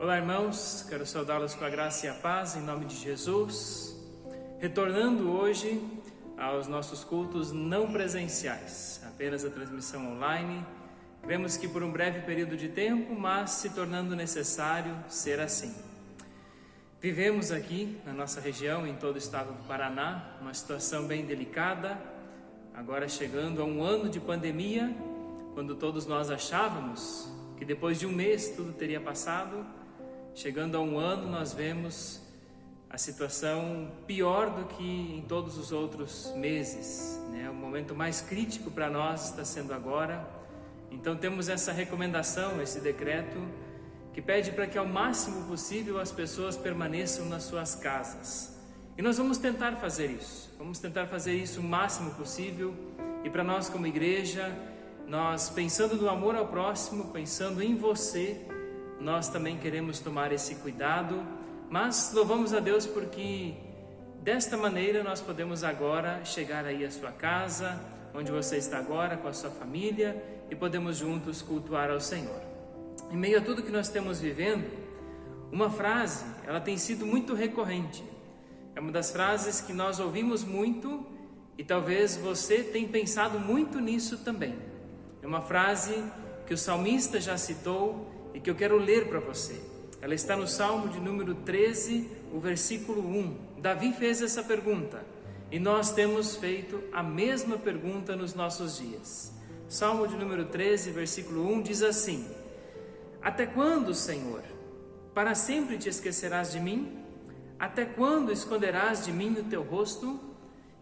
Olá, irmãos, quero saudá-los com a graça e a paz em nome de Jesus, retornando hoje aos nossos cultos não presenciais, apenas a transmissão online. Cremos que por um breve período de tempo, mas se tornando necessário ser assim. Vivemos aqui na nossa região, em todo o estado do Paraná, uma situação bem delicada, agora chegando a um ano de pandemia, quando todos nós achávamos que depois de um mês tudo teria passado. Chegando a um ano, nós vemos a situação pior do que em todos os outros meses, né? O momento mais crítico para nós está sendo agora. Então temos essa recomendação, esse decreto, que pede para que ao máximo possível as pessoas permaneçam nas suas casas. E nós vamos tentar fazer isso. Vamos tentar fazer isso o máximo possível. E para nós como igreja, nós pensando no amor ao próximo, pensando em você, nós também queremos tomar esse cuidado, mas louvamos a Deus porque desta maneira nós podemos agora chegar aí à sua casa, onde você está agora com a sua família, e podemos juntos cultuar ao Senhor. Em meio a tudo que nós temos vivendo, uma frase, ela tem sido muito recorrente. É uma das frases que nós ouvimos muito e talvez você tenha pensado muito nisso também. É uma frase que o salmista já citou e que eu quero ler para você. Ela está no Salmo de número 13, o versículo 1. Davi fez essa pergunta e nós temos feito a mesma pergunta nos nossos dias. Salmo de número 13, versículo 1 diz assim: Até quando, Senhor, para sempre te esquecerás de mim? Até quando esconderás de mim o teu rosto?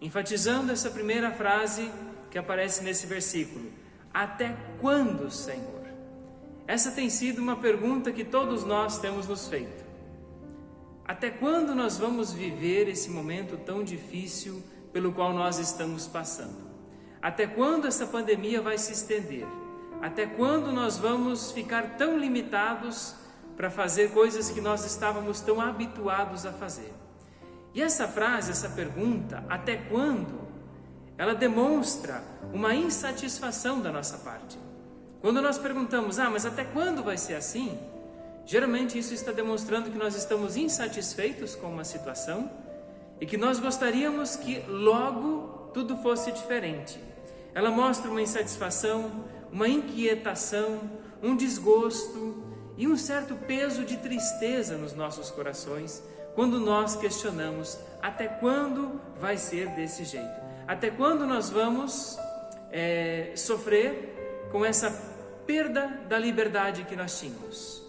Enfatizando essa primeira frase que aparece nesse versículo. Até quando, Senhor? Essa tem sido uma pergunta que todos nós temos nos feito. Até quando nós vamos viver esse momento tão difícil pelo qual nós estamos passando? Até quando essa pandemia vai se estender? Até quando nós vamos ficar tão limitados para fazer coisas que nós estávamos tão habituados a fazer? E essa frase, essa pergunta, até quando? Ela demonstra uma insatisfação da nossa parte. Quando nós perguntamos, mas até quando vai ser assim? Geralmente isso está demonstrando que nós estamos insatisfeitos com uma situação e que nós gostaríamos que logo tudo fosse diferente. Ela mostra uma insatisfação, uma inquietação, um desgosto e um certo peso de tristeza nos nossos corações quando nós questionamos até quando vai ser desse jeito? Até quando nós vamos sofrer com essa perda da liberdade que nós tínhamos?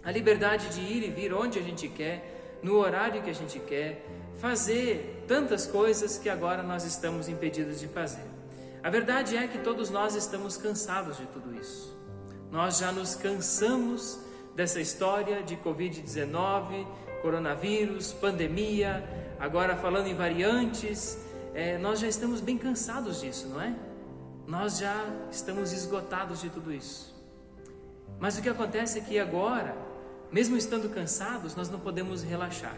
A liberdade de ir e vir onde a gente quer, no horário que a gente quer, fazer tantas coisas que agora nós estamos impedidos de fazer. A verdade é que todos nós estamos cansados de tudo isso. Nós já nos cansamos dessa história de Covid-19, coronavírus, pandemia, agora falando em variantes, nós já estamos bem cansados disso, não é? Nós já estamos esgotados de tudo isso. Mas o que acontece é que agora, mesmo estando cansados, nós não podemos relaxar.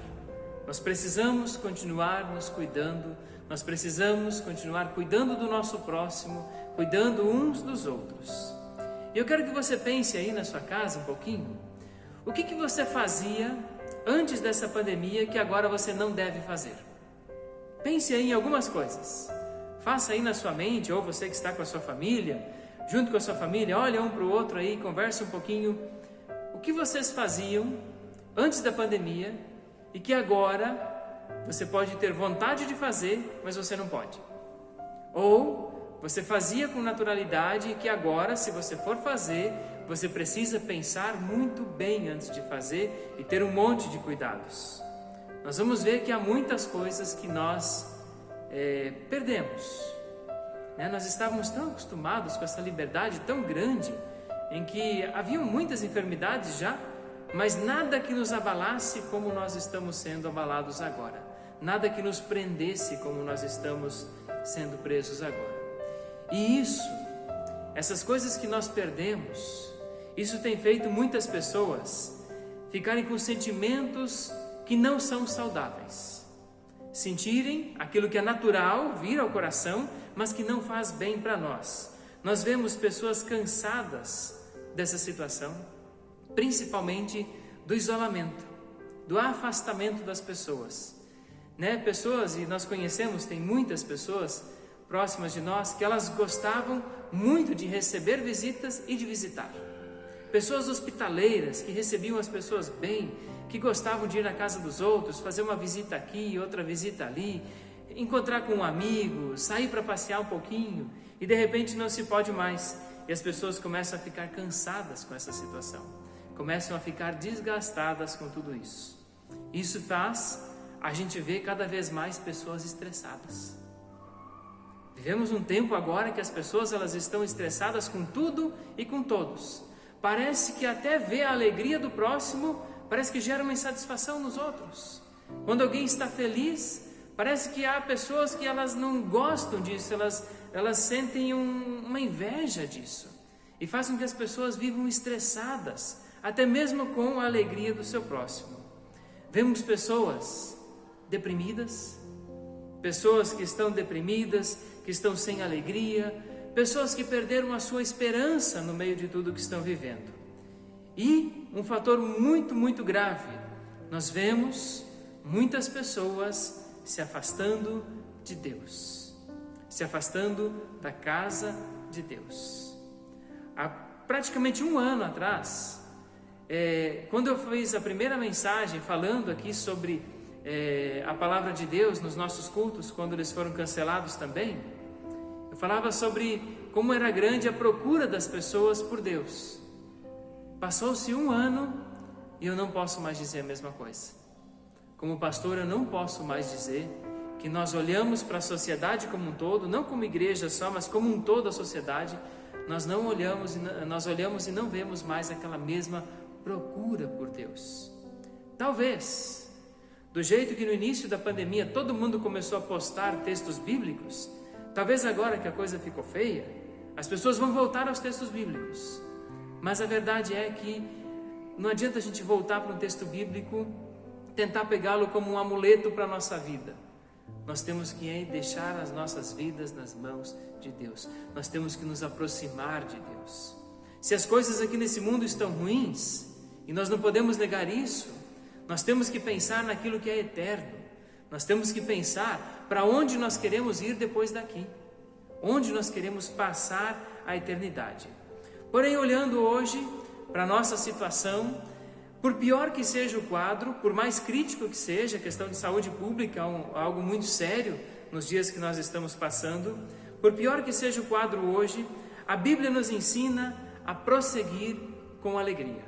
Nós precisamos continuar nos cuidando, nós precisamos continuar cuidando do nosso próximo, cuidando uns dos outros. E eu quero que você pense aí na sua casa um pouquinho, o que você fazia antes dessa pandemia que agora você não deve fazer? Pense aí em algumas coisas. Faça aí na sua mente, ou você que está com a sua família, junto com a sua família, olha um para o outro aí, conversa um pouquinho. O que vocês faziam antes da pandemia e que agora você pode ter vontade de fazer, mas você não pode? Ou você fazia com naturalidade e que agora, se você for fazer, você precisa pensar muito bem antes de fazer e ter um monte de cuidados. Nós vamos ver que há muitas coisas que nós perdemos, né? Nós estávamos tão acostumados com essa liberdade tão grande, em que haviam muitas enfermidades já, mas nada que nos abalasse como nós estamos sendo abalados agora, nada que nos prendesse como nós estamos sendo presos agora. E essas coisas que nós perdemos, isso tem feito muitas pessoas ficarem com sentimentos que não são saudáveis. Sentirem aquilo que é natural vir ao coração, mas que não faz bem para nós. Nós vemos pessoas cansadas dessa situação, principalmente do isolamento, do afastamento das pessoas. Pessoas, e nós conhecemos, tem muitas pessoas próximas de nós, que elas gostavam muito de receber visitas e de visitar. Pessoas hospitaleiras, que recebiam as pessoas bem, que gostavam de ir na casa dos outros, fazer uma visita aqui, outra visita ali, encontrar com um amigo, sair para passear um pouquinho, e de repente não se pode mais. E as pessoas começam a ficar cansadas com essa situação, começam a ficar desgastadas com tudo isso. Isso faz a gente ver cada vez mais pessoas estressadas. Vivemos um tempo agora que as pessoas elas estão estressadas com tudo e com todos. Parece que até ver a alegria do próximo, parece que gera uma insatisfação nos outros. Quando alguém está feliz, parece que há pessoas que elas não gostam disso, elas sentem uma inveja disso. E faz com que as pessoas vivam estressadas, até mesmo com a alegria do seu próximo. Vemos pessoas deprimidas, pessoas que estão deprimidas, que estão sem alegria, pessoas que perderam a sua esperança no meio de tudo que estão vivendo. E um fator muito, muito grave, nós vemos muitas pessoas se afastando de Deus, se afastando da casa de Deus. Há praticamente um ano atrás, quando eu fiz a primeira mensagem falando aqui sobre a palavra de Deus nos nossos cultos, quando eles foram cancelados também, eu falava sobre como era grande a procura das pessoas por Deus. Passou-se um ano e eu não posso mais dizer a mesma coisa. Como pastor, eu não posso mais dizer que nós olhamos para a sociedade como um todo, não como igreja só, mas como um todo a sociedade, nós olhamos e não vemos mais aquela mesma procura por Deus. Talvez, do jeito que no início da pandemia todo mundo começou a postar textos bíblicos, talvez agora que a coisa ficou feia, as pessoas vão voltar aos textos bíblicos. Mas a verdade é que não adianta a gente voltar para um texto bíblico, tentar pegá-lo como um amuleto para a nossa vida. Nós temos que deixar as nossas vidas nas mãos de Deus. Nós temos que nos aproximar de Deus. Se as coisas aqui nesse mundo estão ruins, e nós não podemos negar isso, nós temos que pensar naquilo que é eterno. Nós temos que pensar para onde nós queremos ir depois daqui, onde nós queremos passar a eternidade. Porém, olhando hoje para a nossa situação, por pior que seja o quadro, por mais crítico que seja, a questão de saúde pública é algo muito sério nos dias que nós estamos passando, por pior que seja o quadro hoje, a Bíblia nos ensina a prosseguir com alegria.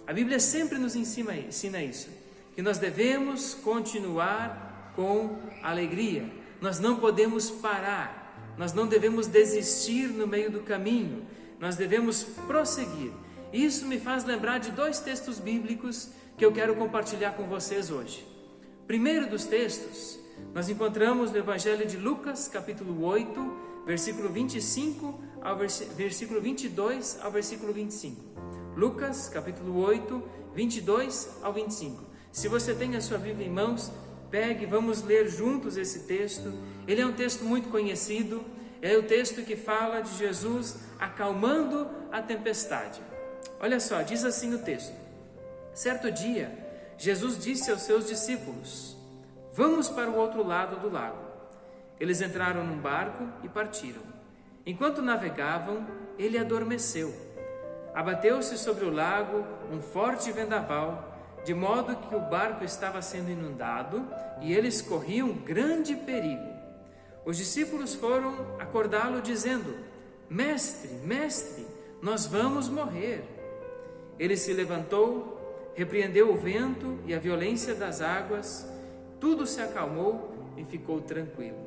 A Bíblia sempre nos ensina isso, que nós devemos continuar com alegria. Nós não podemos parar, nós não devemos desistir no meio do caminho, nós devemos prosseguir. Isso me faz lembrar de dois textos bíblicos que eu quero compartilhar com vocês hoje. Primeiro dos textos, nós encontramos no Evangelho de Lucas, capítulo 8, versículo 25 ao versículo 22 ao versículo 25. Lucas, capítulo 8, 22 ao 25. Se você tem a sua Bíblia em mãos, pegue, vamos ler juntos esse texto. Ele é um texto muito conhecido, é o texto que fala de Jesus acalmando a tempestade. Olha só, diz assim o texto: certo dia, Jesus disse aos seus discípulos: vamos para o outro lado do lago. Eles entraram num barco e partiram. Enquanto navegavam, ele adormeceu. Abateu-se sobre o lago um forte vendaval, de modo que o barco estava sendo inundado e eles corriam grande perigo. Os discípulos foram acordá-lo dizendo: Mestre, mestre, nós vamos morrer. Ele se levantou, repreendeu o vento e a violência das águas, tudo se acalmou e ficou tranquilo.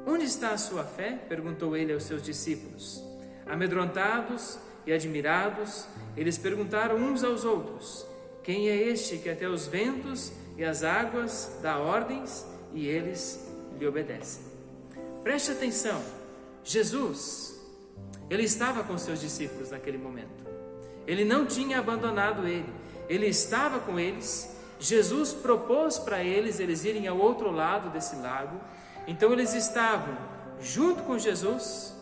Onde está a sua fé? Perguntou ele aos seus discípulos. Amedrontados e admirados, eles perguntaram uns aos outros: quem é este que até os ventos e as águas dá ordens e eles lhe obedecem? Preste atenção, Jesus, ele estava com seus discípulos naquele momento. Ele não tinha abandonado ele estava com eles. Jesus propôs para eles irem ao outro lado desse lago. Então eles estavam junto com Jesus,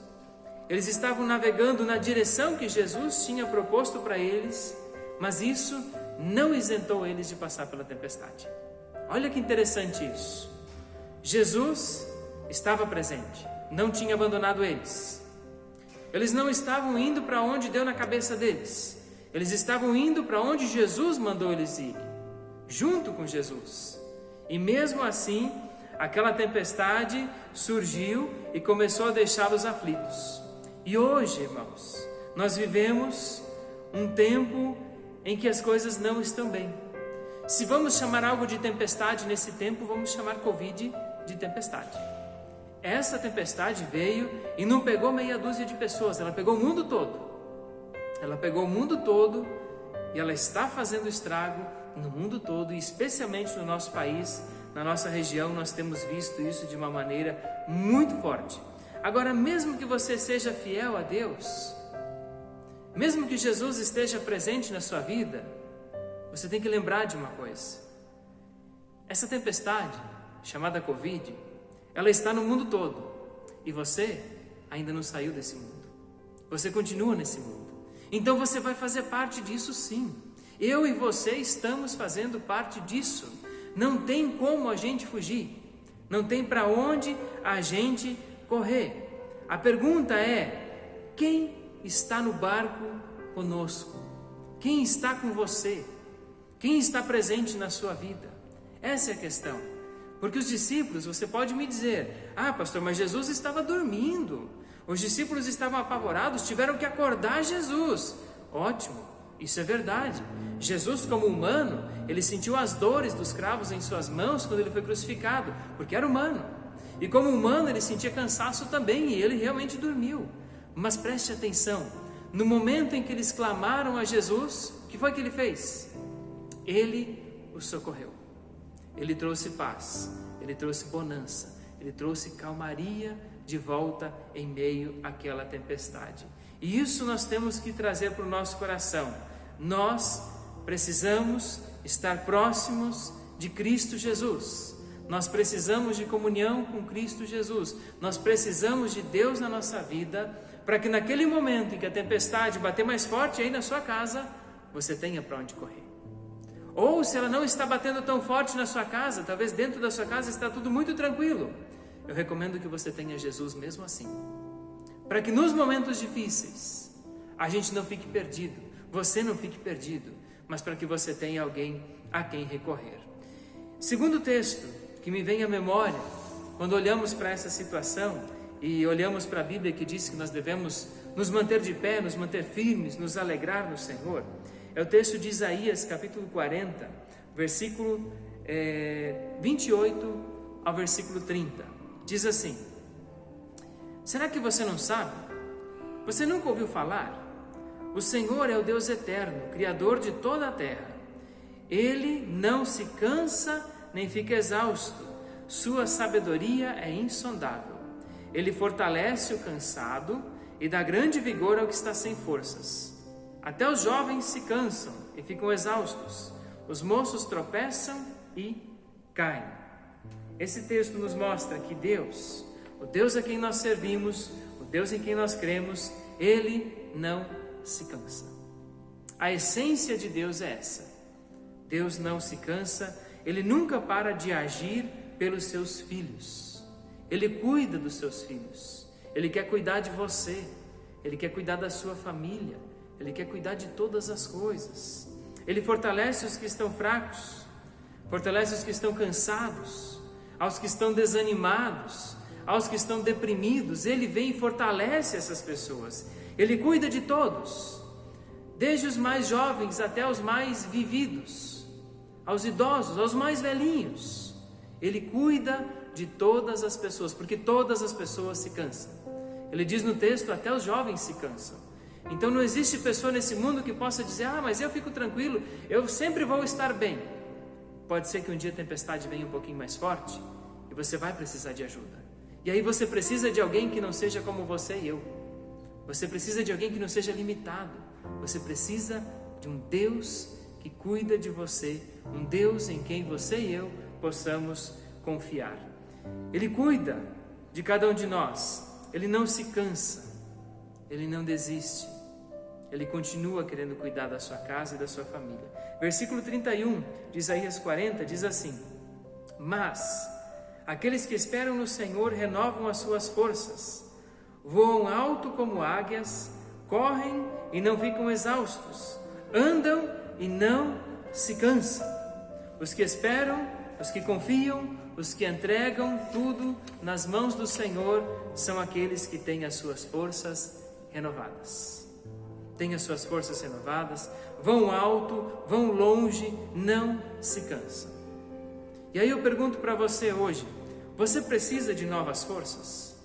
eles estavam navegando na direção que Jesus tinha proposto para eles, mas isso não isentou eles de passar pela tempestade. Olha que interessante isso. Jesus estava presente, não tinha abandonado eles. Eles não estavam indo para onde deu na cabeça deles. Eles estavam indo para onde Jesus mandou eles ir, junto com Jesus. E mesmo assim, aquela tempestade surgiu e começou a deixá-los aflitos. E hoje, irmãos, nós vivemos um tempo em que as coisas não estão bem. Se vamos chamar algo de tempestade nesse tempo, vamos chamar Covid de tempestade. Essa tempestade veio e não pegou meia dúzia de pessoas, ela pegou o mundo todo. Ela pegou o mundo todo e ela está fazendo estrago no mundo todo, e especialmente no nosso país, na nossa região, nós temos visto isso de uma maneira muito forte. Agora, mesmo que você seja fiel a Deus, mesmo que Jesus esteja presente na sua vida, você tem que lembrar de uma coisa. Essa tempestade, chamada Covid, ela está no mundo todo, e você ainda não saiu desse mundo. Você continua nesse mundo. Então você vai fazer parte disso, sim. Eu e você estamos fazendo parte disso. Não tem como a gente fugir. Não tem para onde a gente correr. A pergunta é: quem está no barco conosco? Quem está com você? Quem está presente na sua vida? Essa é a questão. Porque os discípulos, você pode me dizer: ah, pastor, mas Jesus estava dormindo. Os discípulos estavam apavorados, tiveram que acordar Jesus. Ótimo, isso é verdade. Jesus, como humano, ele sentiu as dores dos cravos em suas mãos quando ele foi crucificado, porque era humano. E como humano, ele sentia cansaço também, e ele realmente dormiu. Mas preste atenção, no momento em que eles clamaram a Jesus, o que foi que ele fez? Ele os socorreu. Ele trouxe paz, ele trouxe bonança, ele trouxe calmaria de volta em meio àquela tempestade. E isso nós temos que trazer para o nosso coração. Nós precisamos estar próximos de Cristo Jesus. Nós precisamos de comunhão com Cristo Jesus. Nós precisamos de Deus na nossa vida, para que naquele momento em que a tempestade bater mais forte aí na sua casa, você tenha para onde correr. Ou se ela não está batendo tão forte na sua casa, talvez dentro da sua casa está tudo muito tranquilo, eu recomendo que você tenha Jesus mesmo assim, para que nos momentos difíceis a gente não fique perdido, você não fique perdido, mas para que você tenha alguém a quem recorrer. Segundo texto que me vem à memória, quando olhamos para essa situação e olhamos para a Bíblia que diz que nós devemos nos manter de pé, nos manter firmes, nos alegrar no Senhor, é o texto de Isaías, capítulo 40, versículo 28 ao versículo 30. Diz assim: será que você não sabe? Você nunca ouviu falar? O Senhor é o Deus eterno, Criador de toda a terra. Ele não se cansa nem fica exausto. Sua sabedoria é insondável. Ele fortalece o cansado e dá grande vigor ao que está sem forças. Até os jovens se cansam e ficam exaustos. Os moços tropeçam e caem. Esse texto nos mostra que Deus, o Deus a quem nós servimos, o Deus em quem nós cremos, Ele não se cansa. A essência de Deus é essa. Deus não se cansa, Ele nunca para de agir pelos seus filhos. Ele cuida dos seus filhos. Ele quer cuidar de você. Ele quer cuidar da sua família. Ele quer cuidar de todas as coisas. Ele fortalece os que estão fracos, fortalece os que estão cansados, aos que estão desanimados, aos que estão deprimidos. Ele vem e fortalece essas pessoas. Ele cuida de todos, desde os mais jovens até os mais vividos, aos idosos, aos mais velhinhos. Ele cuida de todas as pessoas, porque todas as pessoas se cansam. Ele diz no texto, até os jovens se cansam. Então não existe pessoa nesse mundo que possa dizer: ah, mas eu fico tranquilo, eu sempre vou estar bem. Pode ser que um dia a tempestade venha um pouquinho mais forte e você vai precisar de ajuda. E aí você precisa de alguém que não seja como você e eu. Você precisa de alguém que não seja limitado. Você precisa de um Deus que cuida de você, um Deus em quem você e eu possamos confiar. Ele cuida de cada um de nós. Ele não se cansa, Ele não desiste, Ele continua querendo cuidar da sua casa e da sua família. Versículo 31 de Isaías 40 diz assim: mas aqueles que esperam no Senhor renovam as suas forças, voam alto como águias, correm e não ficam exaustos, andam e não se cansam. Os que esperam, os que confiam, os que entregam tudo nas mãos do Senhor são aqueles que têm as suas forças renovadas. Têm as suas forças renovadas, vão alto, vão longe, não se cansam. E aí eu pergunto para você hoje, você precisa de novas forças?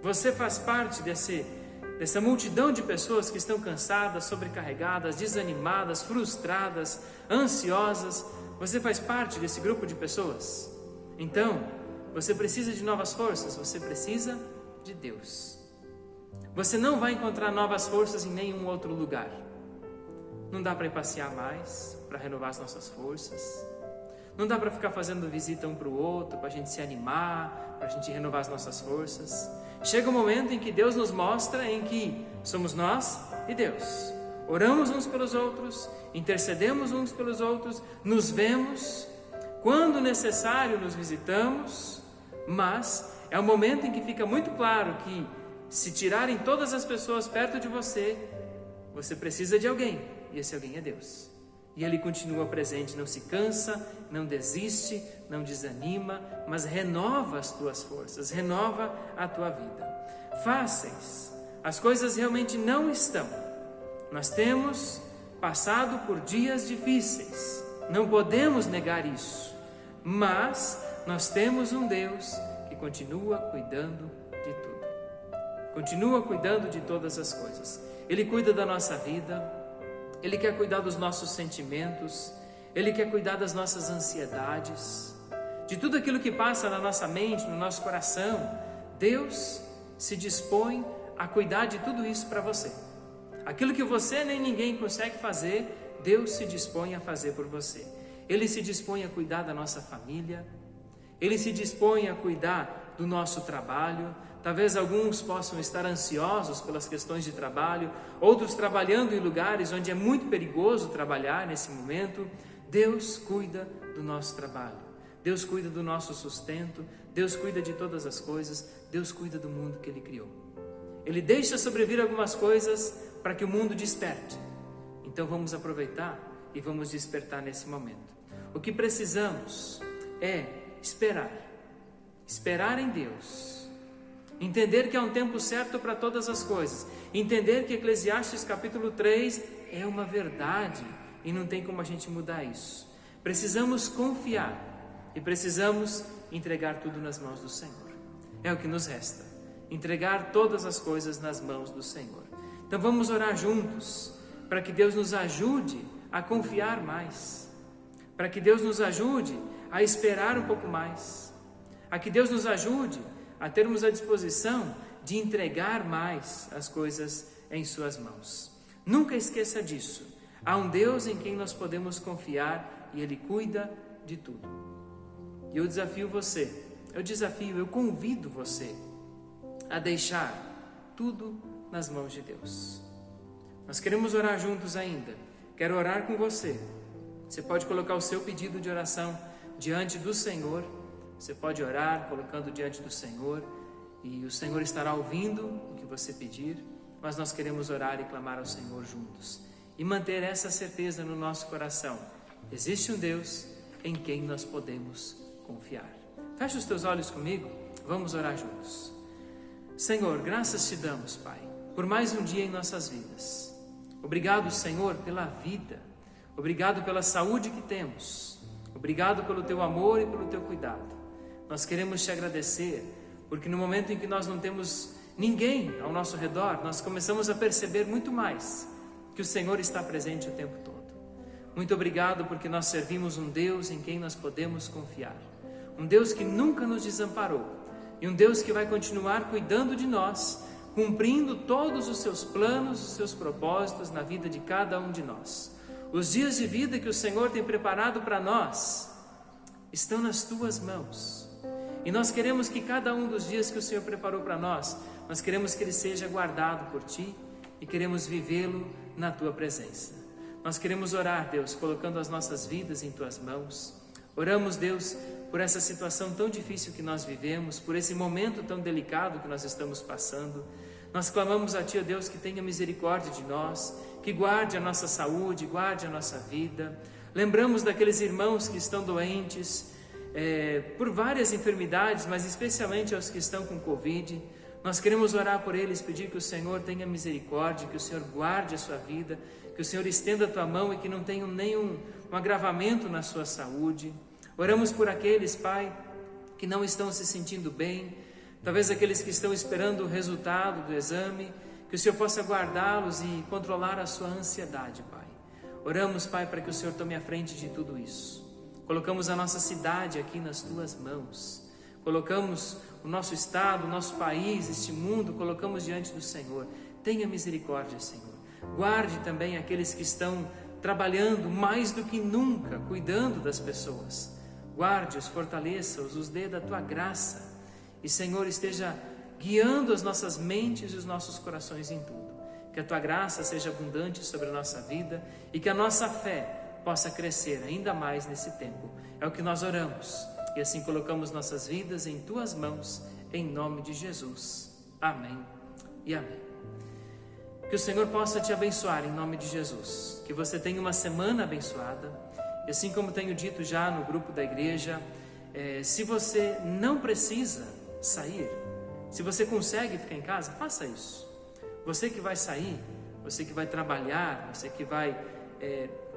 Você faz parte dessa multidão de pessoas que estão cansadas, sobrecarregadas, desanimadas, frustradas, ansiosas? Você faz parte desse grupo de pessoas? Então, você precisa de novas forças, você precisa de Deus. Você não vai encontrar novas forças em nenhum outro lugar. Não dá para ir passear mais, para renovar as nossas forças. Não dá para ficar fazendo visita um para o outro, para a gente se animar, para a gente renovar as nossas forças. Chega um momento em que Deus nos mostra em que somos nós e Deus. Oramos uns pelos outros, intercedemos uns pelos outros, nos vemos, quando necessário nos visitamos, mas é um momento em que fica muito claro que se tirarem todas as pessoas perto de você, você precisa de alguém, e esse alguém é Deus. E Ele continua presente, não se cansa, não desiste, não desanima, mas renova as tuas forças, renova a tua vida. Fáceis, as coisas realmente não estão. Nós temos passado por dias difíceis, não podemos negar isso, mas nós temos um Deus que continua cuidando de tudo, continua cuidando de todas as coisas. Ele cuida da nossa vida, Ele quer cuidar dos nossos sentimentos, Ele quer cuidar das nossas ansiedades, de tudo aquilo que passa na nossa mente, no nosso coração. Deus se dispõe a cuidar de tudo isso para você. Aquilo que você nem ninguém consegue fazer, Deus se dispõe a fazer por você. Ele se dispõe a cuidar da nossa família, Ele se dispõe a cuidar do nosso trabalho. Talvez alguns possam estar ansiosos pelas questões de trabalho, outros trabalhando em lugares onde é muito perigoso trabalhar nesse momento. Deus cuida do nosso trabalho, Deus cuida do nosso sustento, Deus cuida de todas as coisas, Deus cuida do mundo que Ele criou. Ele deixa sobrevir algumas coisas para que o mundo desperte. Então vamos aproveitar e vamos despertar nesse momento. O que precisamos é esperar em Deus, entender que há um tempo certo para todas as coisas, entender que Eclesiastes capítulo 3 é uma verdade e não tem como a gente mudar isso. Precisamos confiar e precisamos entregar tudo nas mãos do Senhor. É o que nos resta, entregar todas as coisas nas mãos do Senhor. Então vamos orar juntos para que Deus nos ajude a confiar mais, para que Deus nos ajude a esperar um pouco mais, a que Deus nos ajude a termos a disposição de entregar mais as coisas em suas mãos. Nunca esqueça disso. Há um Deus em quem nós podemos confiar e Ele cuida de tudo. E eu desafio você, eu convido você a deixar tudo nas mãos de Deus. Nós queremos orar juntos ainda. Quero orar com você. Você pode colocar o seu pedido de oração diante do Senhor. Você pode orar colocando diante do Senhor e o Senhor estará ouvindo o que você pedir, mas nós queremos orar e clamar ao Senhor juntos e manter essa certeza no nosso coração. Existe um Deus em quem nós podemos confiar. Feche os teus olhos comigo, vamos orar juntos. Senhor, graças te damos, Pai, por mais um dia em nossas vidas. Obrigado, Senhor, pela vida. Obrigado pela saúde que temos. Obrigado pelo teu amor e pelo teu cuidado. Nós queremos te agradecer, porque no momento em que nós não temos ninguém ao nosso redor, nós começamos a perceber muito mais que o Senhor está presente o tempo todo. Muito obrigado porque nós servimos um Deus em quem nós podemos confiar. Um Deus que nunca nos desamparou e um Deus que vai continuar cuidando de nós, cumprindo todos os seus planos, os seus propósitos na vida de cada um de nós. Os dias de vida que o Senhor tem preparado para nós estão nas tuas mãos. E nós queremos que cada um dos dias que o Senhor preparou para nós queremos que ele seja guardado por ti, e queremos vivê-lo na Tua presença. Nós queremos orar, Deus, colocando as nossas vidas em Tuas mãos. Oramos, Deus, por essa situação tão difícil que nós vivemos, por esse momento tão delicado que nós estamos passando. Nós clamamos a Ti, ó Deus, que tenha misericórdia de nós, que guarde a nossa saúde, guarde a nossa vida. Lembramos daqueles irmãos que estão doentes, por várias enfermidades, mas especialmente aos que estão com Covid. Nós queremos orar por eles, pedir que o Senhor tenha misericórdia, que o Senhor guarde a sua vida, que o Senhor estenda a Tua mão e que não tenham nenhum agravamento na sua saúde. Oramos por aqueles, Pai, que não estão se sentindo bem, talvez aqueles que estão esperando o resultado do exame, que o Senhor possa guardá-los e controlar a sua ansiedade, Pai. Oramos, Pai, para que o Senhor tome a frente de tudo isso. Colocamos a nossa cidade aqui nas Tuas mãos. Colocamos o nosso estado, o nosso país, este mundo, colocamos diante do Senhor. Tenha misericórdia, Senhor. Guarde também aqueles que estão trabalhando mais do que nunca, cuidando das pessoas. Guarde-os, fortaleça-os, os dê da Tua graça. E, Senhor, esteja guiando as nossas mentes e os nossos corações em tudo. Que a Tua graça seja abundante sobre a nossa vida e que a nossa fé possa crescer ainda mais nesse tempo. É o que nós oramos e assim colocamos nossas vidas em Tuas mãos, em nome de Jesus. Amém e amém. Que o Senhor possa te abençoar em nome de Jesus. Que você tenha uma semana abençoada. E assim como tenho dito já no grupo da igreja, se você não precisa sair, se você consegue ficar em casa, faça isso. Você que vai sair, você que vai trabalhar, você que vai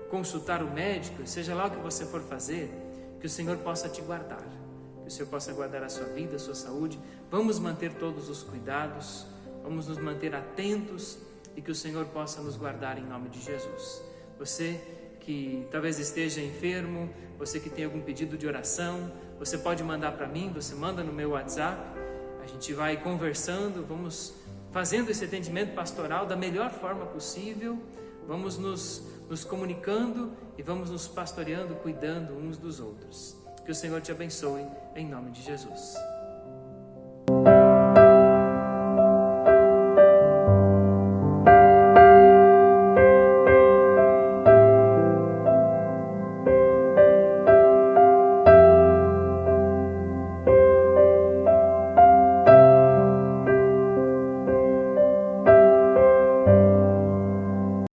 consultar o médico, seja lá o que você for fazer, que o Senhor possa te guardar, que o Senhor possa guardar a sua vida, a sua saúde. Vamos manter todos os cuidados, vamos nos manter atentos e que o Senhor possa nos guardar em nome de Jesus. Você que talvez esteja enfermo, você que tem algum pedido de oração, você pode mandar para mim, você manda no meu WhatsApp, a gente vai conversando, vamos fazendo esse atendimento pastoral da melhor forma possível, vamos nos comunicando e vamos nos pastoreando, cuidando uns dos outros. Que o Senhor te abençoe, em nome de Jesus.